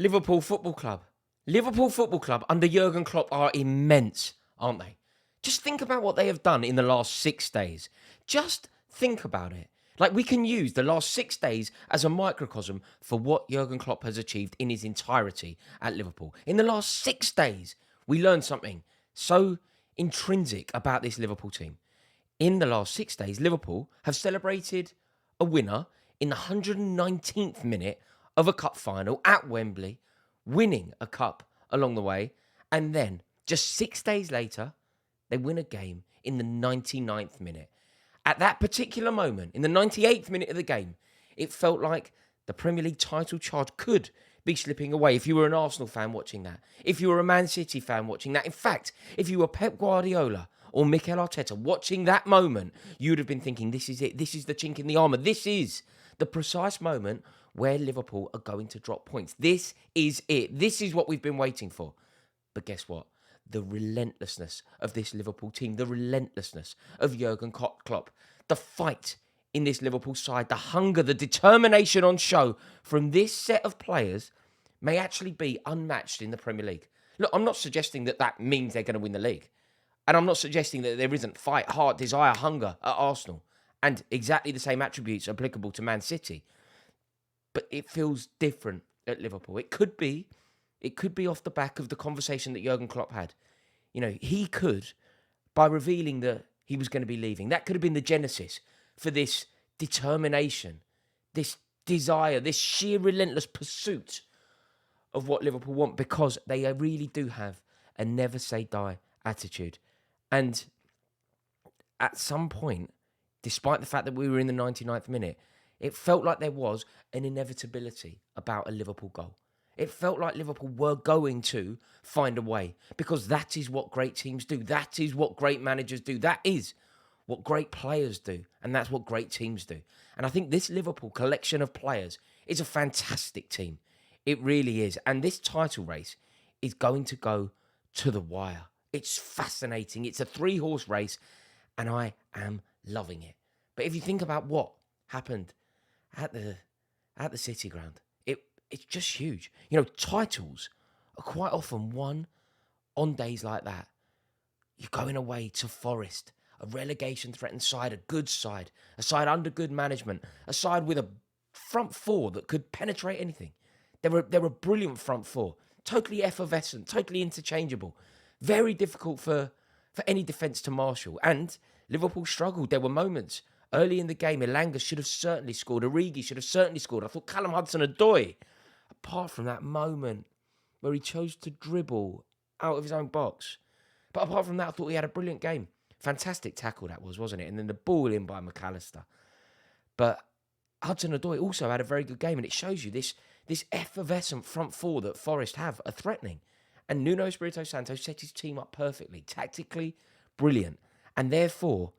Liverpool Football Club. Liverpool Football Club under Jurgen Klopp are immense, aren't they? Just think about what they have done in the last 6 days. Just think about it. Like, we can use the last 6 days as a microcosm for what Jurgen Klopp has achieved in his entirety at Liverpool. In the last 6 days, we learned something so intrinsic about this Liverpool team. In the last 6 days, Liverpool have celebrated a winner in the 119th minute of a cup final at Wembley, winning a cup along the way, and then just 6 days later, they win a game in the 99th minute. At that particular moment, in the 98th minute of the game, it felt like the Premier League title charge could be slipping away if you were an Arsenal fan watching that, if you were a Man City fan watching that. In fact, if you were Pep Guardiola or Mikel Arteta watching that moment, you'd have been thinking, this is it, this is the chink in the armour, this is the precise moment where Liverpool are going to drop points. This is it. This is what we've been waiting for. But guess what? The relentlessness of this Liverpool team, the relentlessness of Jurgen Klopp, the fight in this Liverpool side, the hunger, the determination on show from this set of players may actually be unmatched in the Premier League. Look, I'm not suggesting that that means they're going to win the league. And I'm not suggesting that there isn't fight, heart, desire, hunger at Arsenal. And exactly the same attributes applicable to Man City. But it feels different at Liverpool. It could be off the back of the conversation that Jurgen Klopp had. You know, he could, by revealing that he was going to be leaving, that could have been the genesis for this determination, this desire, this sheer relentless pursuit of what Liverpool want, because they really do have a never say die attitude. And at some point, despite the fact that we were in the 99th minute, it felt like there was an inevitability about a Liverpool goal. It felt like Liverpool were going to find a way, because that is what great teams do. That is what great managers do. That is what great players do. And that's what great teams do. And I think this Liverpool collection of players is a fantastic team. It really is. And this title race is going to go to the wire. It's fascinating. It's a 3-horse race, and I am loving it. But if you think about what happened at the City ground, it's just huge. You know, titles are quite often won on days like that. You're going away to Forest, a relegation-threatened side, a good side, a side under good management, a side with a front four that could penetrate anything. They're a brilliant front four, totally effervescent, totally interchangeable, very difficult for any defence to marshal. And Liverpool struggled. There were moments early in the game. Elanga should have certainly scored. Origi should have certainly scored. I thought Callum Hudson-Odoi, apart from that moment where he chose to dribble out of his own box. But apart from that, I thought he had a brilliant game. Fantastic tackle that was, wasn't it? And then the ball in by McAllister. But Hudson-Odoi also had a very good game, and it shows you this effervescent front four that Forest have are threatening. And Nuno Espirito Santo set his team up perfectly, tactically brilliant. And therefore,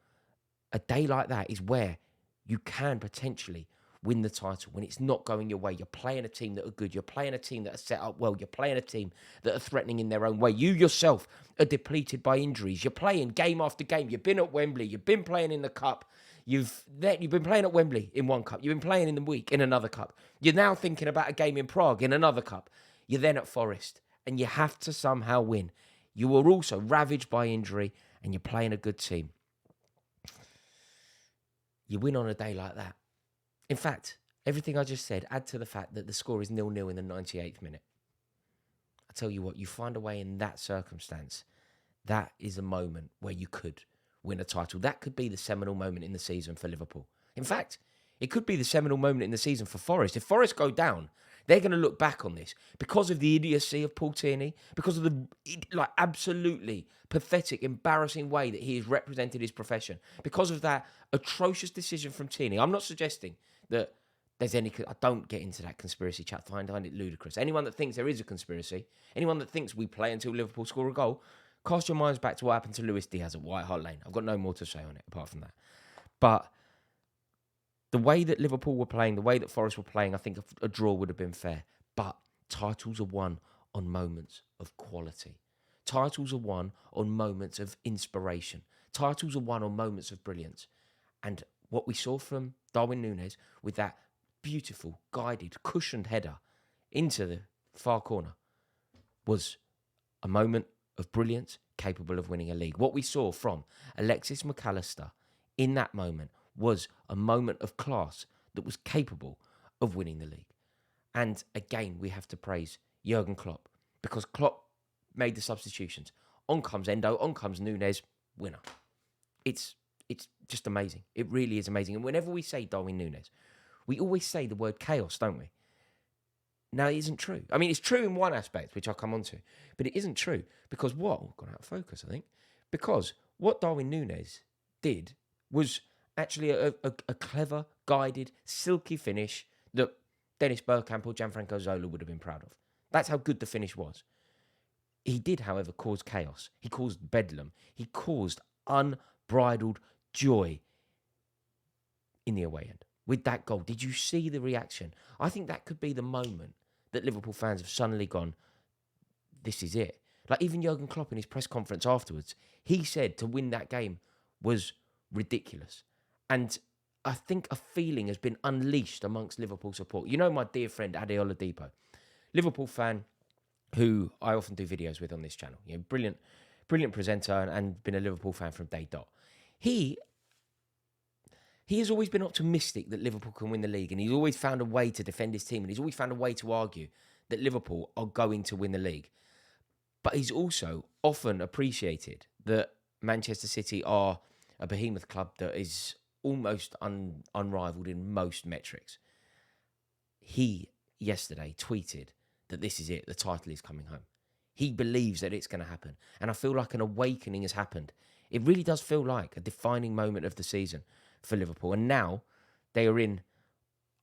a day like that is where you can potentially win the title when it's not going your way. You're playing a team that are good. You're playing a team that are set up well. You're playing a team that are threatening in their own way. You yourself are depleted by injuries. You're playing game after game. You've been at Wembley. You've been playing in the cup. You've been playing at Wembley in one cup. You've been playing in the week in another cup. You're now thinking about a game in Prague in another cup. You're then at Forest, and you have to somehow win. You are also ravaged by injury, and you're playing a good team. You win on a day like that. In fact, everything I just said, add to the fact that the score is 0-0 in the 98th minute. I tell you what, you find a way in that circumstance. That is a moment where you could win a title. That could be the seminal moment in the season for Liverpool. In fact, it could be the seminal moment in the season for Forest. If Forest go down, they're going to look back on this because of the idiocy of Paul Tierney, because of the absolutely pathetic, embarrassing way that he has represented his profession, because of that atrocious decision from Tierney. I'm not suggesting that there's any... I don't get into that conspiracy chat. I find it ludicrous. Anyone that thinks there is a conspiracy, anyone that thinks we play until Liverpool score a goal, cast your minds back to what happened to Luis Diaz at White Hart Lane. I've got no more to say on it apart from that. But the way that Liverpool were playing, the way that Forest were playing, I think a draw would have been fair. But titles are won on moments of quality. Titles are won on moments of inspiration. Titles are won on moments of brilliance. And what we saw from Darwin Nunez with that beautiful, guided, cushioned header into far corner was a moment of brilliance capable of winning a league. What we saw from Alexis McAllister in that moment was a moment of class that was capable of winning the league. And again, we have to praise Jurgen Klopp, because Klopp made the substitutions. On comes Endo, on comes Nunez, winner. It's just amazing. It really is amazing. And whenever we say Darwin Nunez, we always say the word chaos, don't we? Now, it isn't true. I mean, it's true in one aspect, which I'll come on to, but it isn't true because gone out of focus, I think, because what Darwin Nunez did was actually a clever, guided, silky finish that Dennis Bergkamp or Gianfranco Zola would have been proud of. That's how good the finish was. He did, however, cause chaos. He caused bedlam. He caused unbridled joy in the away end with that goal. Did you see the reaction? I think that could be the moment that Liverpool fans have suddenly gone, this is it. Like even Jurgen Klopp in his press conference afterwards, he said to win that game was ridiculous. And I think a feeling has been unleashed amongst Liverpool support. You know my dear friend Adeola Depot, Liverpool fan who I often do videos with on this channel. You know, brilliant presenter and been a Liverpool fan from day dot. He has always been optimistic that Liverpool can win the league, and he's always found a way to defend his team, and he's always found a way to argue that Liverpool are going to win the league. But he's also often appreciated that Manchester City are a behemoth club that is almost unrivaled in most metrics. He, yesterday, tweeted that this is it, the title is coming home. He believes that it's going to happen. And I feel like an awakening has happened. It really does feel like a defining moment of the season for Liverpool. And now they are in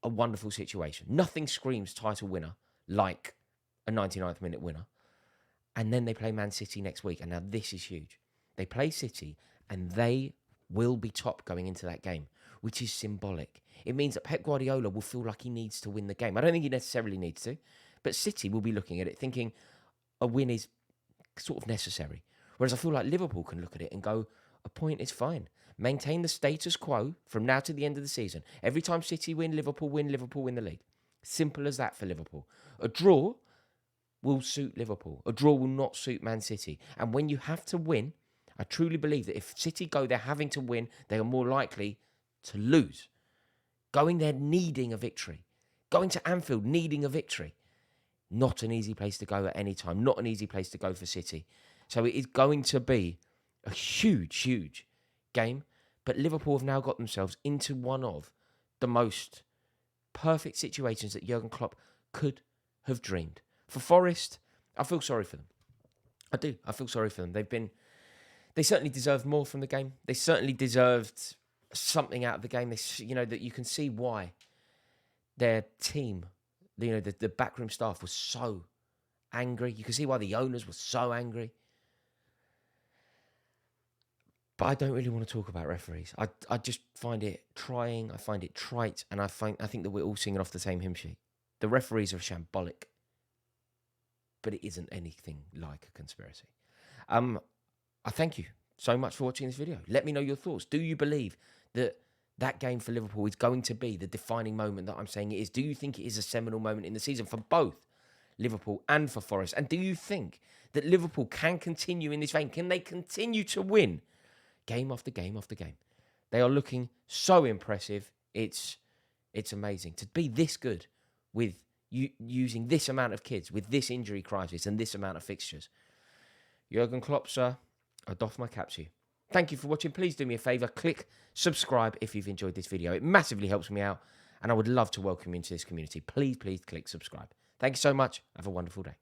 a wonderful situation. Nothing screams title winner like a 99th minute winner. And then they play Man City next week. And now this is huge. They play City and they will be top going into that game, which is symbolic. It means that Pep Guardiola will feel like he needs to win the game. I don't think he necessarily needs to, but City will be looking at it thinking a win is sort of necessary. Whereas I feel like Liverpool can look at it and go, a point is fine. Maintain the status quo from now to the end of the season. Every time City win, Liverpool win the league. Simple as that for Liverpool. A draw will suit Liverpool. A draw will not suit Man City. And when you have to win, I truly believe that if City go there having to win, they are more likely to lose. Going there needing a victory. Going to Anfield needing a victory. Not an easy place to go at any time. Not an easy place to go for City. So it is going to be a huge, huge game. But Liverpool have now got themselves into one of the most perfect situations that Jurgen Klopp could have dreamed. For Forest, I feel sorry for them. I do. I feel sorry for them. They certainly deserved more from the game. They certainly deserved something out of the game. That you can see why their team, the backroom staff was so angry. You can see why the owners were so angry. But I don't really want to talk about referees. I just find it trying. I find it trite, and I think that we're all singing off the same hymn sheet. The referees are shambolic, but it isn't anything like a conspiracy. I thank you so much for watching this video. Let me know your thoughts. Do you believe that game for Liverpool is going to be the defining moment that I'm saying it is? Do you think it is a seminal moment in the season for both Liverpool and for Forest? And do you think that Liverpool can continue in this vein? Can they continue to win game after game after game? They are looking so impressive. It's amazing to be this good with using this amount of kids, with this injury crisis and this amount of fixtures. Jurgen Klopp, sir, I doff my cap to you. Thank you for watching. Please do me a favour. Click subscribe if you've enjoyed this video. It massively helps me out, and I would love to welcome you into this community. Please click subscribe. Thank you so much. Have a wonderful day.